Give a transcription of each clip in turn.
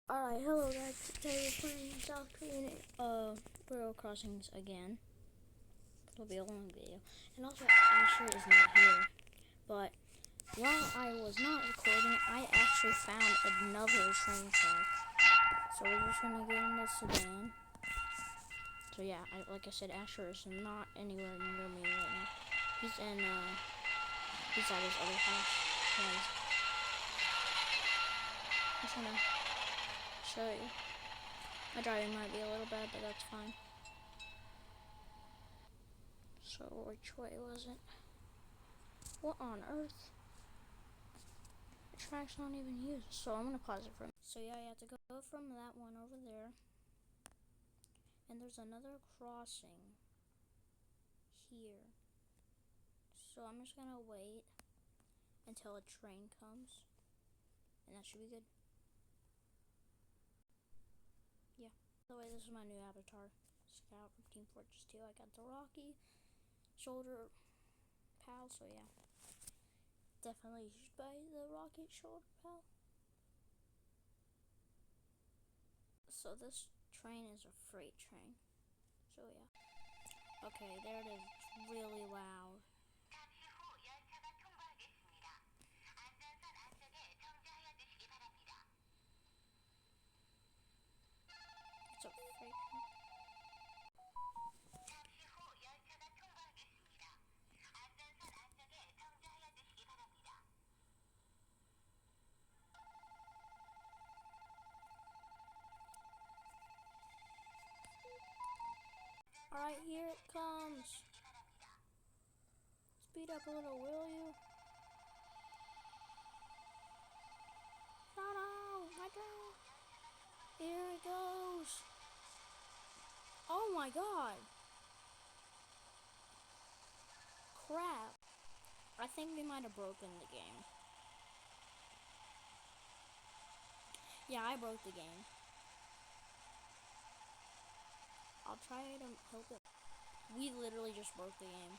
Alright, hello guys. Today we're playing South Korean Royal Crossings again. It'll be a long video. And also, Asher is not here. But while I was not recording, I actually found another train track. So we're just gonna get in the sedan. So yeah, like I said, Asher is not anywhere near me right now. He's at his other house. Guys, I'm just gonna show you. My driving might be a little bad, but that's fine. So which way was it? What on earth? The track's not even used. So I'm gonna pause it for a minute. So yeah, you have to go from that one over there. And there's another crossing here. So I'm just gonna wait until a train comes. And that should be good. Yeah. By the way, this is my new avatar. Scout from Team Fortress 2. I got the Rocky shoulder pal, so yeah. Definitely used by the Rocket shoulder pal. So this train is a freight train. So yeah. Okay, there it is. It's really loud. It's a freight train. Alright, here it comes. Speed up a little, will you? No, my train. Here it goes. Oh my god. Crap. I think we might have broken the game. Yeah, I broke the game. I'll try to help it. We literally just broke the game.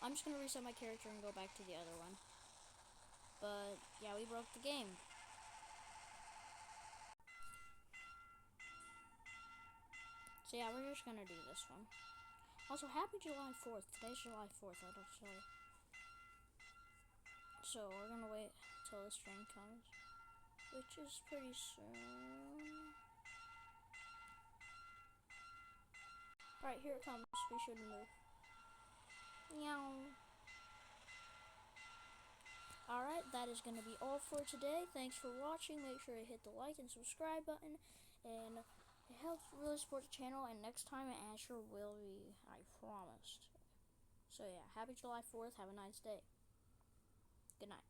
I'm just gonna reset my character and go back to the other one. But yeah, we broke the game. So yeah, we're just gonna do this one. Also, happy July 4th. Today's July 4th, I don't say. So we're gonna wait till this train comes, which is pretty soon. Alright, here it comes. We should move. Meow. Alright, that is going to be all for today. Thanks for watching. Make sure to hit the like and subscribe button. And it helps really support the channel. And next time, Asher will be, I promised. So yeah, happy July 4th. Have a nice day. Good night.